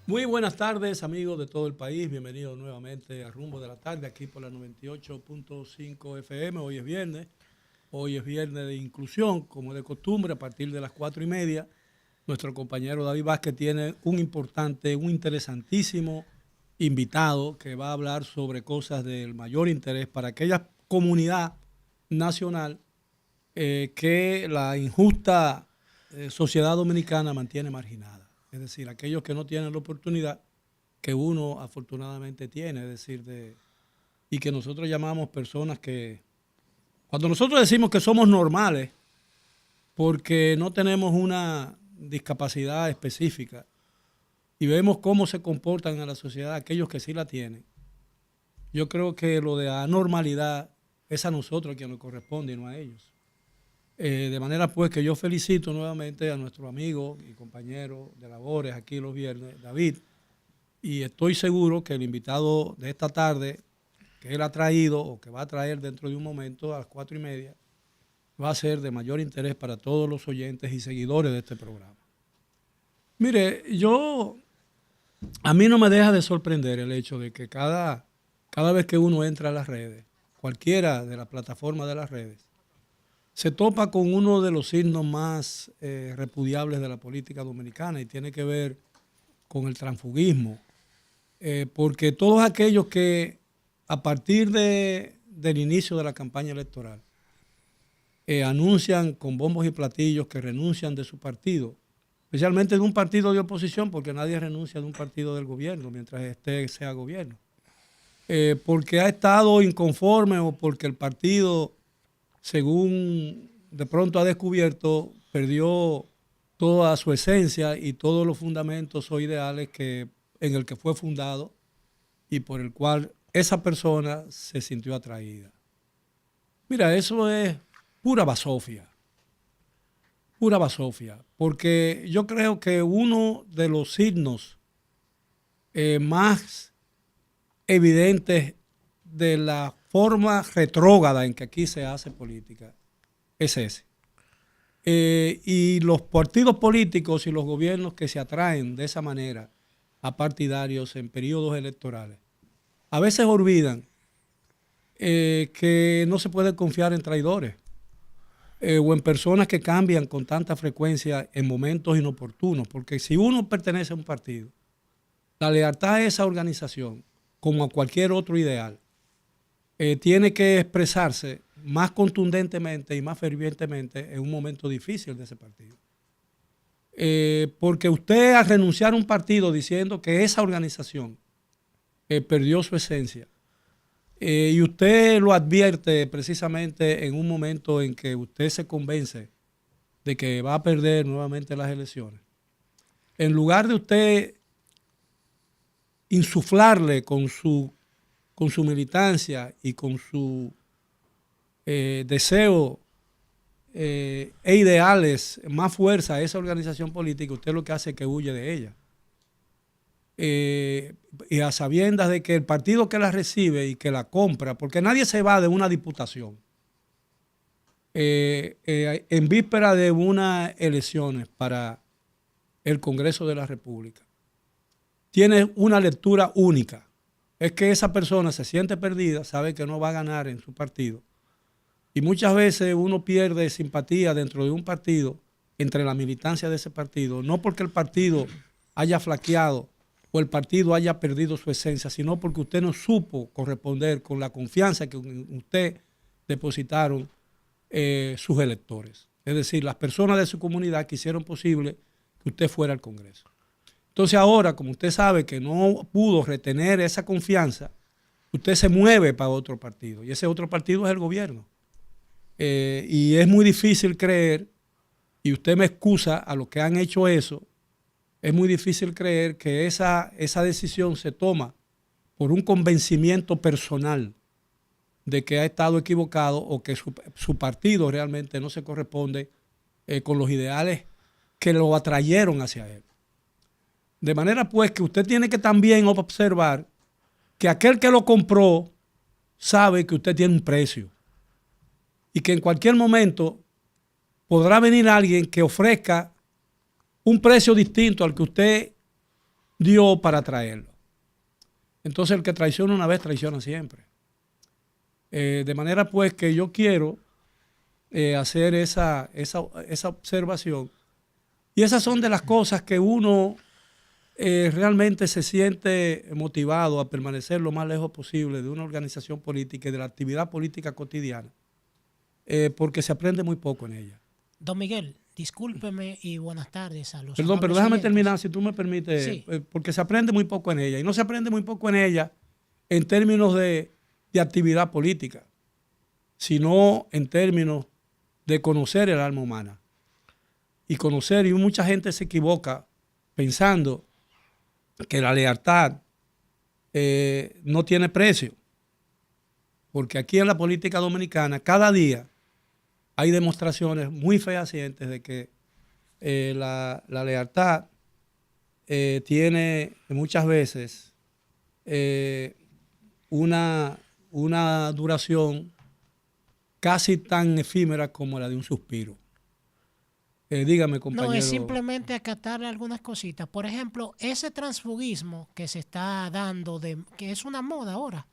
Muy buenas tardes, amigos de todo el país. Bienvenidos nuevamente a Rumbo de la Tarde, aquí por la 98.5 FM. Hoy es viernes. Hoy es viernes de inclusión, como de costumbre, a partir de las 4:30. Nuestro compañero David Vázquez tiene un interesantísimo invitado que va a hablar sobre cosas del mayor interés para aquella comunidad nacional que la injusta sociedad dominicana mantiene marginada. Es decir, aquellos que no tienen la oportunidad que uno afortunadamente tiene, es decir, y que nosotros llamamos personas que, cuando nosotros decimos que somos normales, porque no tenemos una discapacidad específica y vemos cómo se comportan en la sociedad aquellos que sí la tienen, yo creo que lo de anormalidad es a nosotros quien nos corresponde y no a ellos. De manera pues que yo felicito nuevamente a nuestro amigo y compañero de labores aquí los viernes, David, y estoy seguro que el invitado de esta tarde, que él ha traído o que va a traer dentro de un momento a las 4:30, va a ser de mayor interés para todos los oyentes y seguidores de este programa. Mire, a mí no me deja de sorprender el hecho de que cada vez que uno entra a las redes, cualquiera de las plataformas de las redes, se topa con uno de los signos más repudiables de la política dominicana y tiene que ver con el transfugismo, porque todos aquellos que a partir del inicio de la campaña electoral anuncian con bombos y platillos que renuncian de su partido, especialmente de un partido de oposición, porque nadie renuncia de un partido del gobierno mientras este sea gobierno, porque ha estado inconforme o porque el partido, según de pronto ha descubierto, perdió toda su esencia y todos los fundamentos o ideales en el que fue fundado y por el cual esa persona se sintió atraída. Mira, eso es pura basofia, porque yo creo que uno de los signos más evidentes de la forma retrógrada en que aquí se hace política es ese. Y los partidos políticos y los gobiernos que se atraen de esa manera a partidarios en periodos electorales, a veces olvidan que no se puede confiar en traidores o en personas que cambian con tanta frecuencia en momentos inoportunos, porque si uno pertenece a un partido, la lealtad a esa organización, como a cualquier otro ideal, tiene que expresarse más contundentemente y más fervientemente en un momento difícil de ese partido. Porque usted al renunciar a un partido diciendo que esa organización perdió su esencia, y usted lo advierte precisamente en un momento en que usted se convence de que va a perder nuevamente las elecciones, en lugar de usted insuflarle con su militancia y con su deseo e ideales más fuerza a esa organización política, usted lo que hace es que huye de ella. Y a sabiendas de que el partido que la recibe y que la compra, porque nadie se va de una diputación en víspera de unas elecciones para el Congreso de la República, tiene una lectura única. Es que esa persona se siente perdida, sabe que no va a ganar en su partido. Y muchas veces uno pierde simpatía dentro de un partido, entre la militancia de ese partido, no porque el partido haya flaqueado o el partido haya perdido su esencia, sino porque usted no supo corresponder con la confianza que usted depositaron sus electores. Es decir, las personas de su comunidad que hicieron posible que usted fuera al Congreso. Entonces ahora, como usted sabe que no pudo retener esa confianza, usted se mueve para otro partido y ese otro partido es el gobierno. Y es muy difícil creer, y usted me excusa a los que han hecho eso, es muy difícil creer que esa decisión se toma por un convencimiento personal de que ha estado equivocado o que su partido realmente no se corresponde con los ideales que lo atrayeron hacia él. De manera pues que usted tiene que también observar que aquel que lo compró sabe que usted tiene un precio y que en cualquier momento podrá venir alguien que ofrezca un precio distinto al que usted dio para traerlo. Entonces el que traiciona una vez, traiciona siempre. De manera pues que yo quiero hacer esa observación. Y esas son de las cosas que uno realmente se siente motivado a permanecer lo más lejos posible de una organización política y de la actividad política cotidiana, porque se aprende muy poco en ella. Don Miguel, discúlpeme y buenas tardes a los Perdón, pero amables déjame oyentes. terminar, si tú me permites, Sí. porque se aprende muy poco en ella. Y no se aprende muy poco en ella en términos de actividad política, sino en términos de conocer el alma humana. Y conocer, y mucha gente se equivoca pensando que la lealtad no tiene precio. Porque aquí en la política dominicana, cada día hay demostraciones muy fehacientes de que la lealtad tiene muchas veces una duración casi tan efímera como la de un suspiro. Dígame, No, es compañero. simplemente acatarle algunas cositas. Por ejemplo, ese transfugismo que se está dando, que es una moda ahora,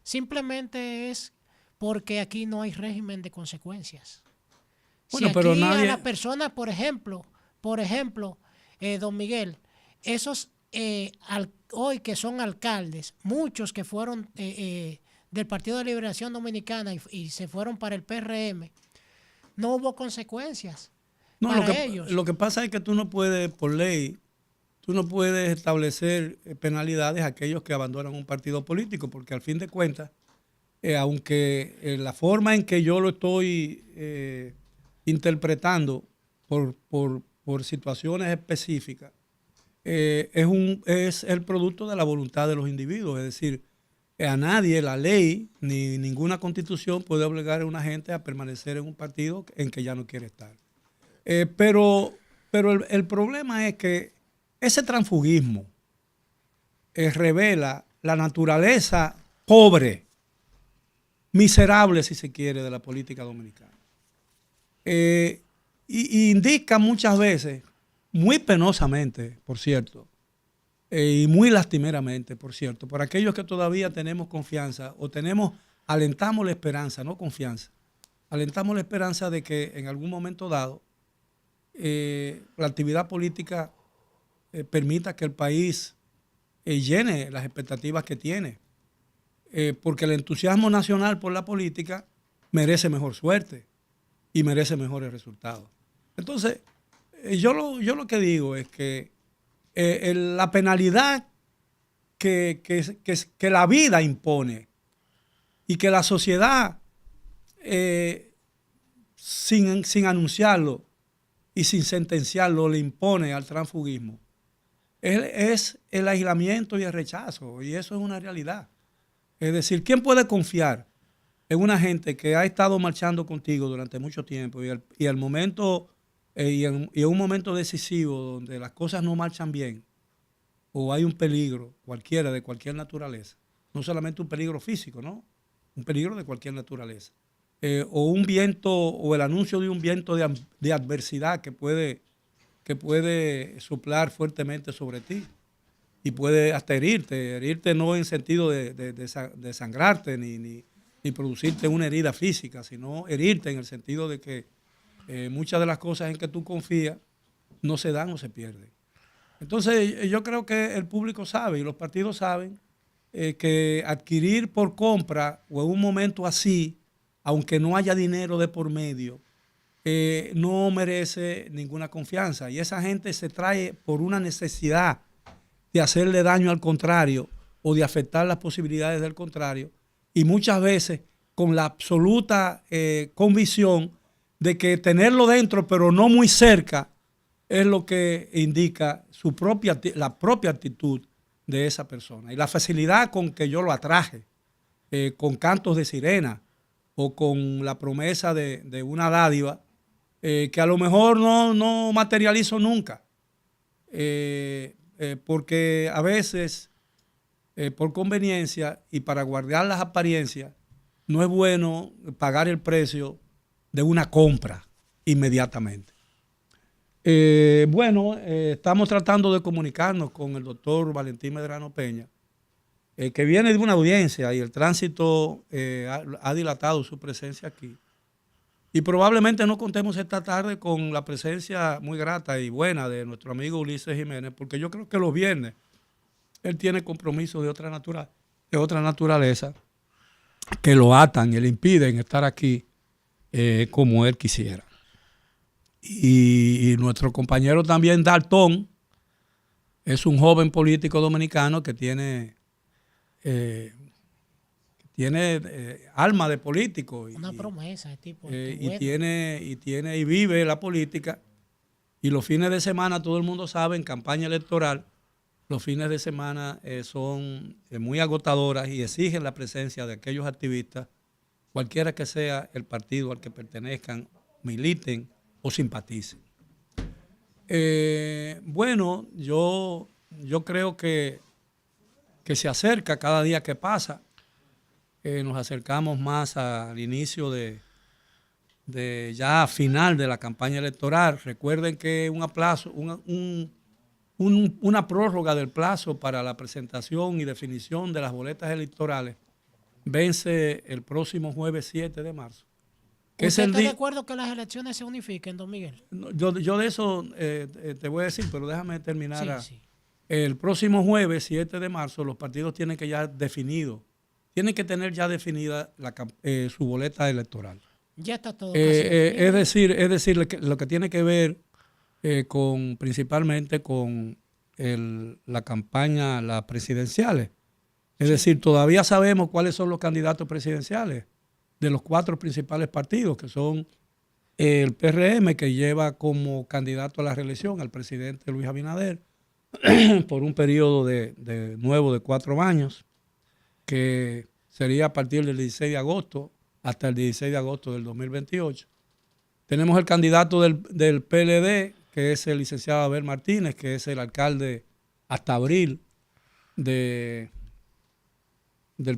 simplemente es porque aquí no hay régimen de consecuencias. Si Bueno, pero aquí a nadie. la persona, por ejemplo, don Miguel, esos hoy que son alcaldes, muchos que fueron del Partido de Liberación Dominicana y se fueron para el PRM, no hubo consecuencias No, para ellos. lo que pasa es que tú no puedes, por ley, tú no puedes establecer penalidades a aquellos que abandonan un partido político, porque al fin de cuentas, aunque la forma en que yo lo estoy interpretando por situaciones específicas, es el producto de la voluntad de los individuos. Es decir, a nadie la ley ni ninguna constitución puede obligar a una gente a permanecer en un partido en que ya no quiere estar. Pero el problema es que ese transfugismo revela la naturaleza pobre, miserable, si se quiere, de la política dominicana. Y indica muchas veces, muy penosamente, por cierto, y muy lastimeramente, por cierto, por aquellos que todavía tenemos confianza o alentamos la esperanza, no confianza, alentamos la esperanza de que en algún momento dado la actividad política permita que el país llene las expectativas que tiene, porque el entusiasmo nacional por la política merece mejor suerte y merece mejores resultados. Entonces, yo lo que digo es que la penalidad que la vida impone y que la sociedad, sin anunciarlo y sin sentenciarlo, le impone al transfugismo, es el aislamiento y el rechazo, y eso es una realidad. Es decir, ¿quién puede confiar en una gente que ha estado marchando contigo durante mucho tiempo y en un momento decisivo donde las cosas no marchan bien o hay un peligro cualquiera de cualquier naturaleza, no solamente un peligro físico, ¿no? Un peligro de cualquier naturaleza, o un viento o el anuncio de un viento de adversidad que puede soplar fuertemente sobre ti y puede hasta herirte no en sentido de sangrarte ni producirte una herida física, sino herirte en el sentido de que muchas de las cosas en que tú confías no se dan o se pierden. Entonces yo creo que el público sabe y los partidos saben que adquirir por compra o en un momento así, aunque no haya dinero de por medio, no merece ninguna confianza. Y esa gente se trae por una necesidad de hacerle daño al contrario o de afectar las posibilidades del contrario, y muchas veces con la absoluta convicción de que tenerlo dentro pero no muy cerca es lo que indica la propia actitud de esa persona y la facilidad con que yo lo atraje, con cantos de sirena o con la promesa de una dádiva que a lo mejor no materializo nunca, porque a veces por conveniencia y para guardar las apariencias no es bueno pagar el precio de una compra inmediatamente. Estamos tratando de comunicarnos con el doctor Valentín Medrano Peña, que viene de una audiencia y el tránsito ha dilatado su presencia aquí. Y probablemente no contemos esta tarde con la presencia muy grata y buena de nuestro amigo Ulises Jiménez, porque yo creo que los viernes él tiene compromisos de otra naturaleza que lo atan y le impiden estar aquí como él quisiera. Y nuestro compañero también Dalton es un joven político dominicano que tiene alma de político una promesa tipo y vive la política, y los fines de semana, todo el mundo sabe, en campaña electoral los fines de semana son muy agotadoras y exigen la presencia de aquellos activistas, cualquiera que sea el partido al que pertenezcan, militen o simpaticen. Yo creo que se acerca cada día que pasa. Nos acercamos más al inicio de ya final de la campaña electoral. Recuerden que una prórroga del plazo para la presentación y definición de las boletas electorales vence el próximo jueves 7 de marzo. ¿Usted está de acuerdo que las elecciones se unifiquen, don Miguel? Yo de eso te voy a decir, pero déjame terminar. Sí. El próximo jueves 7 de marzo los partidos tienen que tener ya definida su boleta electoral. Ya está todo. Es decir, lo que tiene que ver principalmente con la campaña, las presidenciales. Es decir, todavía sabemos cuáles son los candidatos presidenciales de los 4 principales partidos, que son el PRM, que lleva como candidato a la reelección al presidente Luis Abinader por un periodo nuevo de 4 años, que sería a partir del 16 de agosto hasta el 16 de agosto del 2028. Tenemos el candidato del PLD, que es el licenciado Abel Martínez, que es el alcalde hasta abril del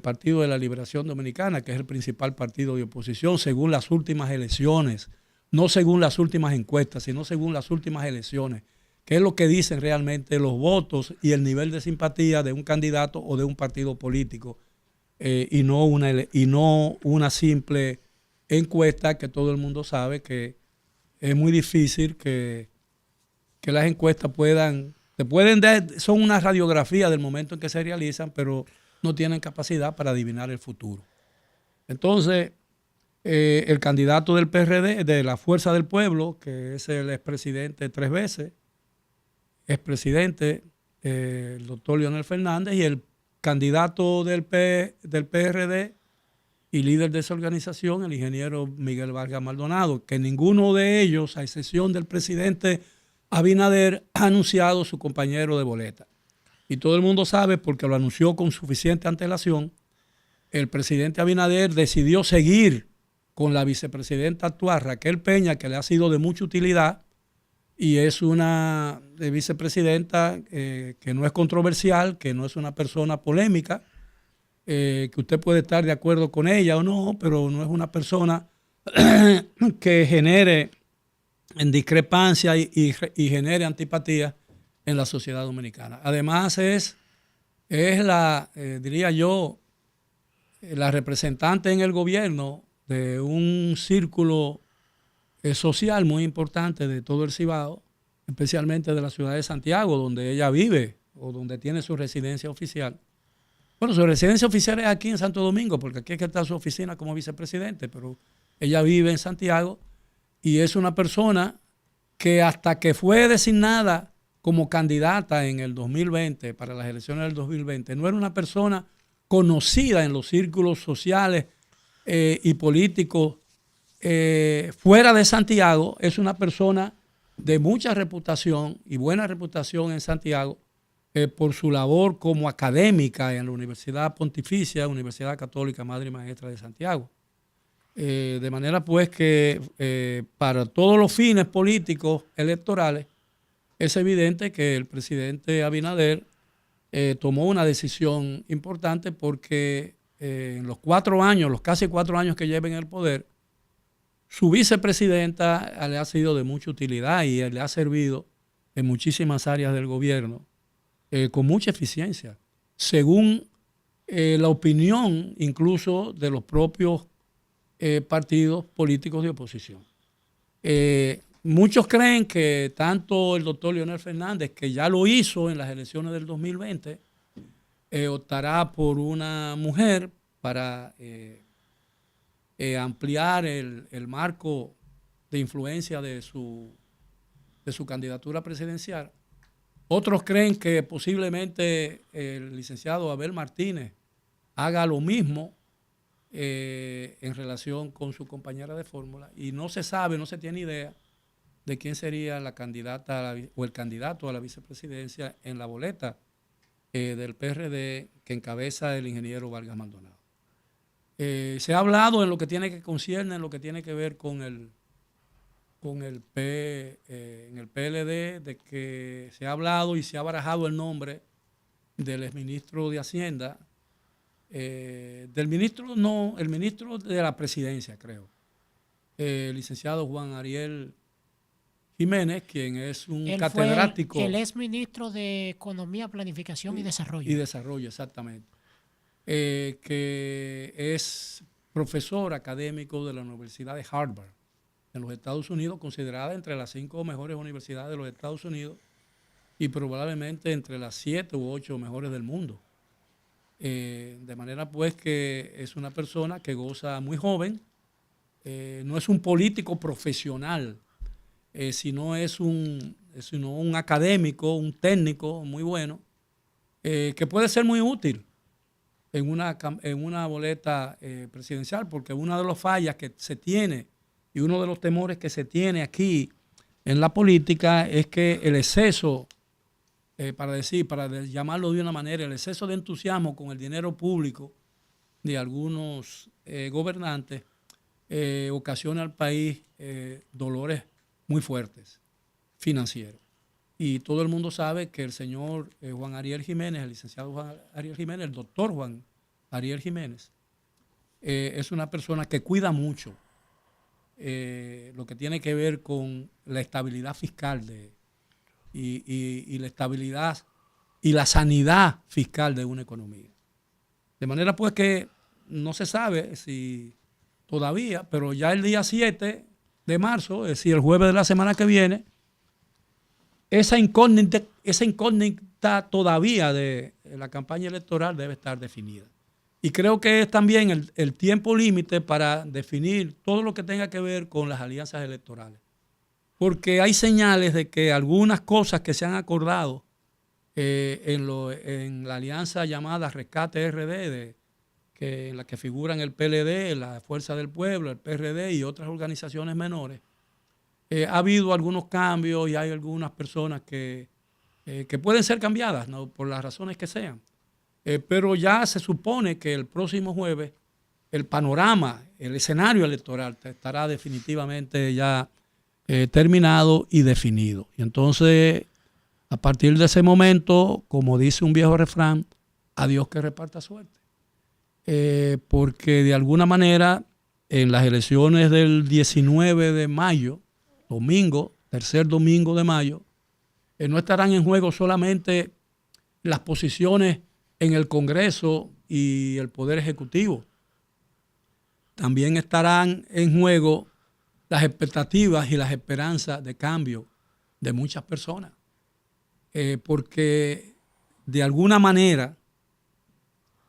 Partido de la Liberación Dominicana, que es el principal partido de oposición según las últimas elecciones, no según las últimas encuestas, sino según las últimas elecciones, que es lo que dicen realmente los votos y el nivel de simpatía de un candidato o de un partido político, y no una simple encuesta que todo el mundo sabe que es muy difícil que las encuestas son una radiografía del momento en que se realizan, pero no tienen capacidad para adivinar el futuro. Entonces, el candidato del PRD, de la Fuerza del Pueblo, que es el expresidente 3 veces, el doctor Leonel Fernández, y el candidato del PRD y líder de esa organización, el ingeniero Miguel Vargas Maldonado, que ninguno de ellos, a excepción del presidente Abinader, ha anunciado su compañero de boleta. Y todo el mundo sabe, porque lo anunció con suficiente antelación, el presidente Abinader decidió seguir con la vicepresidenta actual, Raquel Peña, que le ha sido de mucha utilidad, y es una vicepresidenta que no es controversial, que no es una persona polémica, que usted puede estar de acuerdo con ella o no, pero no es una persona que genere discrepancia y genere antipatía en la sociedad dominicana. Además es diría yo, la representante en el gobierno de un círculo social muy importante de todo el Cibao, especialmente de la ciudad de Santiago, donde ella vive o donde tiene su residencia oficial. Bueno, su residencia oficial es aquí en Santo Domingo, porque aquí es que está su oficina como vicepresidente, pero ella vive en Santiago y es una persona que hasta que fue designada como candidata en el 2020, para las elecciones del 2020, no era una persona conocida en los círculos sociales y políticos fuera de Santiago. Es una persona de mucha reputación y buena reputación en Santiago por su labor como académica en la Universidad Pontificia, Universidad Católica Madre y Maestra de Santiago. De manera pues que para todos los fines políticos electorales es evidente que el presidente Abinader tomó una decisión importante, porque en los casi 4 años que lleva en el poder, Su vicepresidenta le ha sido de mucha utilidad y le ha servido en muchísimas áreas del gobierno con mucha eficiencia, según la opinión incluso de los propios partidos políticos de oposición. Muchos creen que tanto el doctor Leonel Fernández, que ya lo hizo en las elecciones del 2020, optará por una mujer para ampliar el marco de influencia de su candidatura presidencial. Otros creen que posiblemente el licenciado Abel Martínez haga lo mismo en relación con su compañera de fórmula, y no se sabe, no se tiene idea de quién sería la candidata o el candidato a la vicepresidencia en la boleta del PRD que encabeza el ingeniero Vargas Maldonado. Se ha hablado en lo que tiene que concierne, en lo que tiene que ver con el PLD, de que se ha hablado y se ha barajado el nombre del exministro de Hacienda, el ministro de la presidencia, creo, el licenciado Juan Ariel Jiménez, quien es un catedrático. Él es ministro de Economía, Planificación y Desarrollo. Y Desarrollo, exactamente. Que es profesor académico de la Universidad de Harvard, en los Estados Unidos, considerada entre las 5 mejores universidades de los Estados Unidos y probablemente entre las 7 u 8 mejores del mundo. De manera pues que es una persona que goza muy joven, no es un político profesional, sino es un académico, un técnico muy bueno, que puede ser muy útil en una boleta presidencial, porque una de las fallas que se tiene y uno de los temores que se tiene aquí en la política es que el exceso, para llamarlo de una manera, el exceso de entusiasmo con el dinero público de algunos gobernantes ocasiona al país dolores muy fuertes financieros. Y todo el mundo sabe que el señor Juan Ariel Jiménez, el licenciado Juan Ariel Jiménez, el doctor Juan Ariel Jiménez, es una persona que cuida mucho lo que tiene que ver con la estabilidad fiscal y la estabilidad y la sanidad fiscal de una economía. De manera pues que no se sabe si todavía, pero ya el día 7 de marzo, es decir, el jueves de la semana que viene, esa incógnita todavía de la campaña electoral debe estar definida. Y creo que es también el tiempo límite para definir todo lo que tenga que ver con las alianzas electorales. Porque hay señales de que algunas cosas que se han acordado en la alianza llamada Rescate RD, en la que figuran el PLD, la Fuerza del Pueblo, el PRD y otras organizaciones menores, ha habido algunos cambios y hay algunas personas que pueden ser cambiadas, ¿no?, por las razones que sean. Pero ya se supone que el próximo jueves el panorama, el escenario electoral estará definitivamente ya terminado y definido. Y entonces, a partir de ese momento, como dice un viejo refrán, a Dios que reparta suerte. Porque de alguna manera en las elecciones del 19 de mayo, domingo, tercer domingo de mayo, no estarán en juego solamente las posiciones en el Congreso y el Poder Ejecutivo. También estarán en juego las expectativas y las esperanzas de cambio de muchas personas. Porque de alguna manera,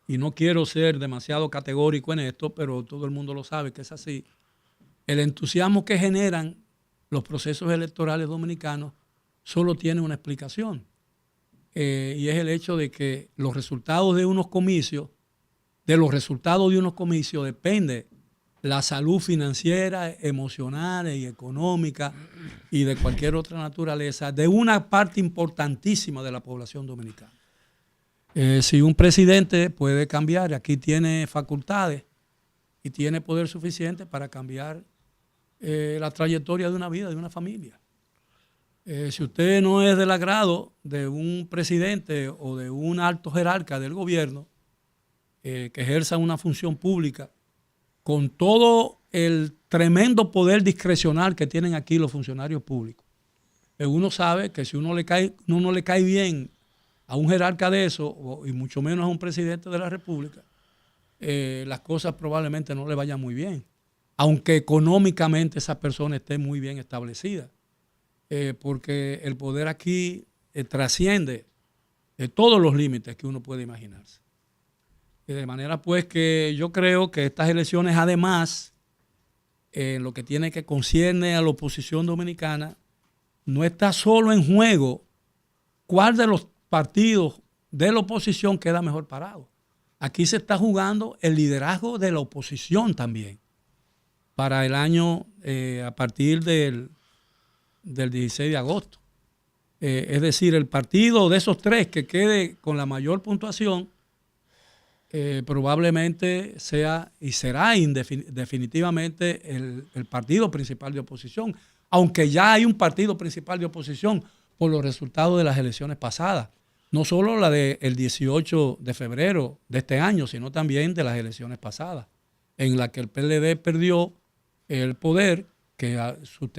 y no quiero ser demasiado categórico en esto, pero todo el mundo lo sabe que es así, el entusiasmo que generan los procesos electorales dominicanos solo tiene una explicación. Y es el hecho de que los resultados de unos comicios, depende la salud financiera, emocional y económica y de cualquier otra naturaleza de una parte importantísima de la población dominicana. Si un presidente puede cambiar, aquí tiene facultades y tiene poder suficiente para cambiar la trayectoria de una vida, de una familia. Si usted no es del agrado de un presidente o de un alto jerarca del gobierno que ejerza una función pública con todo el tremendo poder discrecional que tienen aquí los funcionarios públicos. Uno sabe que si uno le cae bien a un jerarca de eso, y mucho menos a un presidente de la República, las cosas probablemente no le vayan muy bien, aunque económicamente esa persona esté muy bien establecida, porque el poder aquí trasciende todos los límites que uno puede imaginarse. De manera pues que yo creo que estas elecciones, además, en lo que tiene que concierne a la oposición dominicana, no está solo en juego cuál de los partidos de la oposición queda mejor parado. Aquí se está jugando el liderazgo de la oposición también para el año a partir del 16 de agosto. Es decir, el partido de esos tres que quede con la mayor puntuación probablemente sea y será definitivamente el partido principal de oposición, aunque ya hay un partido principal de oposición por los resultados de las elecciones pasadas, no solo la del 18 de febrero de este año, sino también de las elecciones pasadas, en la que el PLD perdió el poder que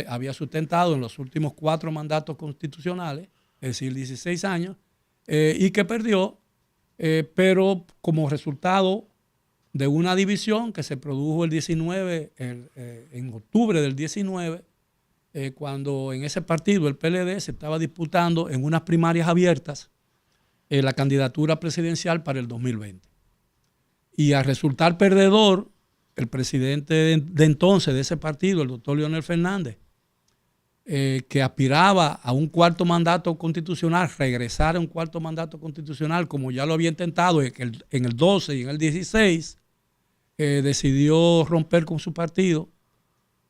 había sustentado en los últimos 4 mandatos constitucionales, es decir, 16 años, y que perdió, pero como resultado de una división que se produjo el 19, en octubre del 19, cuando en ese partido, el PLD, se estaba disputando en unas primarias abiertas la candidatura presidencial para el 2020. Y al resultar perdedor, el presidente de entonces de ese partido, el doctor Leonel Fernández, que aspiraba a un 4º mandato constitucional, regresar a un 4º mandato constitucional, como ya lo había intentado en el 12 y en el 16, decidió romper con su partido,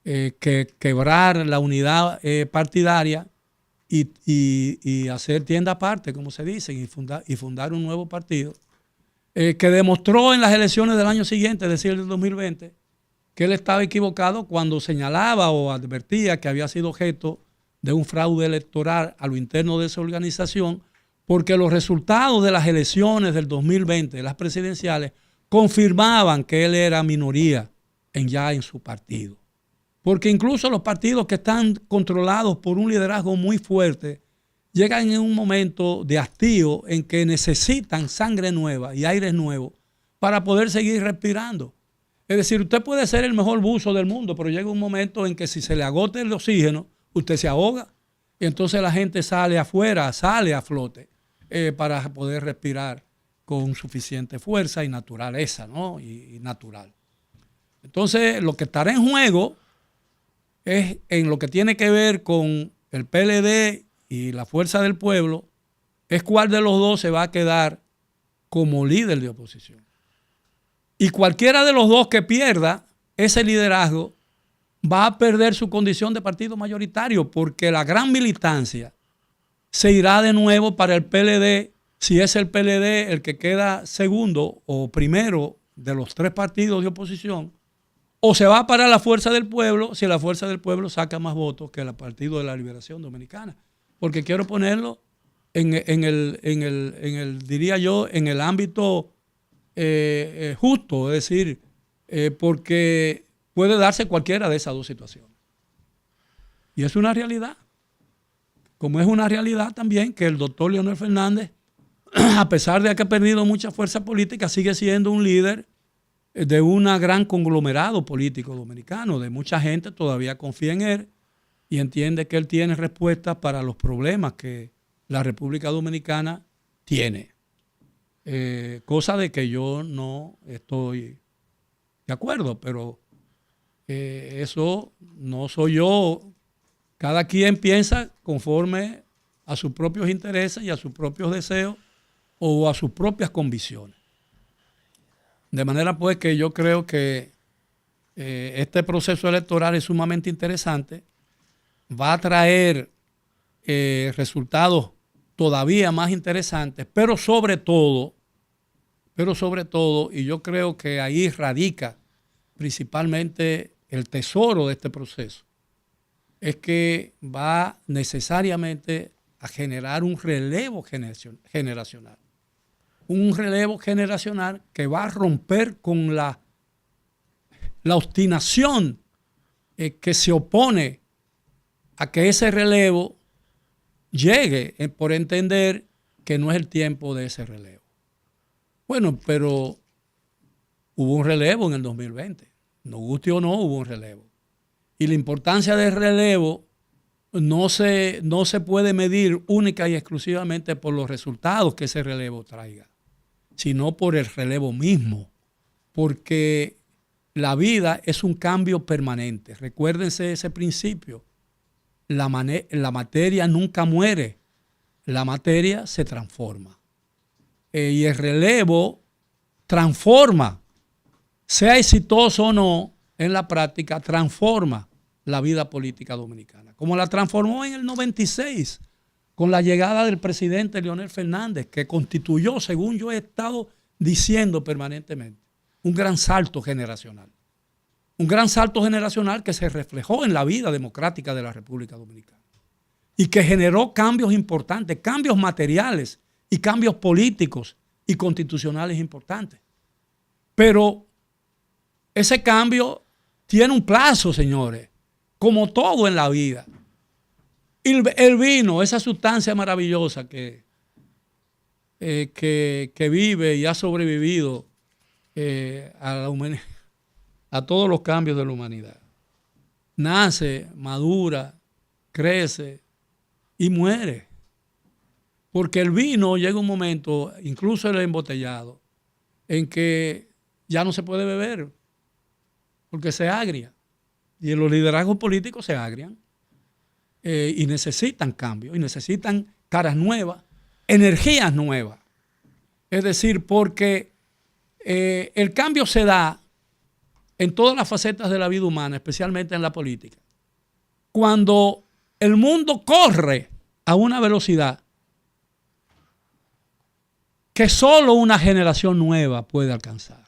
quebrar la unidad partidaria y hacer tienda aparte, como se dice, y fundar un nuevo partido, que demostró en las elecciones del año siguiente, es decir, del 2020, que él estaba equivocado cuando señalaba o advertía que había sido objeto de un fraude electoral a lo interno de esa organización, porque los resultados de las elecciones del 2020, de las presidenciales, confirmaban que él era minoría en su partido. Porque incluso los partidos que están controlados por un liderazgo muy fuerte llegan en un momento de hastío en que necesitan sangre nueva y aire nuevo para poder seguir respirando. Es decir, usted puede ser el mejor buzo del mundo, pero llega un momento en que si se le agota el oxígeno, usted se ahoga. Y entonces la gente sale afuera, sale a flote para poder respirar con suficiente fuerza y naturaleza, ¿no? Y natural. Entonces, lo que estará en juego es en lo que tiene que ver con el PLD y la Fuerza del Pueblo, es cuál de los dos se va a quedar como líder de oposición. Y cualquiera de los dos que pierda ese liderazgo va a perder su condición de partido mayoritario, porque la gran militancia se irá de nuevo para el PLD, si es el PLD el que queda segundo o primero de los 3 partidos de oposición, o se va para la Fuerza del Pueblo si la Fuerza del Pueblo saca más votos que el Partido de la Liberación Dominicana. Porque quiero ponerlo diría yo, en el ámbito justo, es decir, porque puede darse cualquiera de esas dos situaciones. Y es una realidad. Como es una realidad también que el doctor Leonel Fernández, a pesar de que ha perdido mucha fuerza política, sigue siendo un líder de un gran conglomerado político dominicano, de mucha gente todavía confía en él y entiende que él tiene respuestas para los problemas que la República Dominicana tiene. Cosa de que yo no estoy de acuerdo, pero eso no soy yo. Cada quien piensa conforme a sus propios intereses y a sus propios deseos o a sus propias convicciones. De manera pues que yo creo que este proceso electoral es sumamente interesante, va a traer resultados todavía más interesantes, pero sobre todo, y yo creo que ahí radica principalmente el tesoro de este proceso, es que va necesariamente a generar un relevo generacional. Un relevo generacional que va a romper con la obstinación que se opone a que ese relevo llegue, por entender que no es el tiempo de ese relevo. Bueno, pero hubo un relevo en el 2020. Nos guste o no, hubo un relevo. Y la importancia del relevo no se puede medir única y exclusivamente por los resultados que ese relevo traiga, sino por el relevo mismo. Porque la vida es un cambio permanente. Recuérdense ese principio. La materia nunca muere. La materia se transforma. Y el relevo transforma. Sea exitoso o no en la práctica, transforma la vida política dominicana. Como la transformó en el 96, con la llegada del presidente Leonel Fernández, que constituyó, según yo he estado diciendo permanentemente, un gran salto generacional. Un gran salto generacional que se reflejó en la vida democrática de la República Dominicana y que generó cambios importantes, cambios materiales y cambios políticos y constitucionales importantes. Pero ese cambio tiene un plazo, señores, como todo en la vida. El vino, esa sustancia maravillosa que vive y ha sobrevivido a todos los cambios de la humanidad. Nace, madura, crece y muere. Porque el vino llega un momento, incluso el embotellado, en que ya no se puede beber, porque se agria. Y los liderazgos políticos se agrian y necesitan cambios, y necesitan caras nuevas, energías nuevas. Es decir, porque el cambio se da en todas las facetas de la vida humana, especialmente en la política. Cuando el mundo corre a una velocidad que solo una generación nueva puede alcanzar.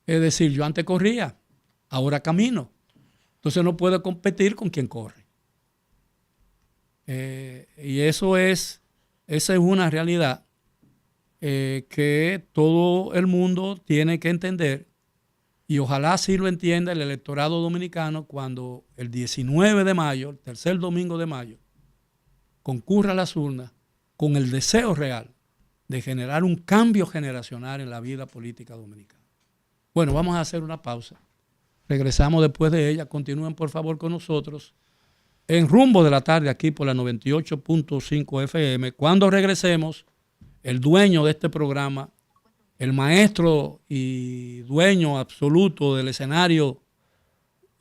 Es decir, yo antes corría, ahora camino. Entonces no puedo competir con quien corre. Y esa es una realidad que todo el mundo tiene que entender. Y ojalá así lo entienda el electorado dominicano cuando el 19 de mayo, el tercer domingo de mayo, concurra a las urnas con el deseo real de generar un cambio generacional en la vida política dominicana. Bueno, vamos a hacer una pausa. Regresamos después de ella. Continúen por favor con nosotros en Rumbo de la Tarde aquí por la 98.5 FM. Cuando regresemos, el dueño de este programa, el maestro y dueño absoluto del escenario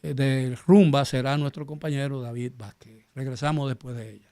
de Rumba será nuestro compañero David Vázquez. Regresamos después de ella.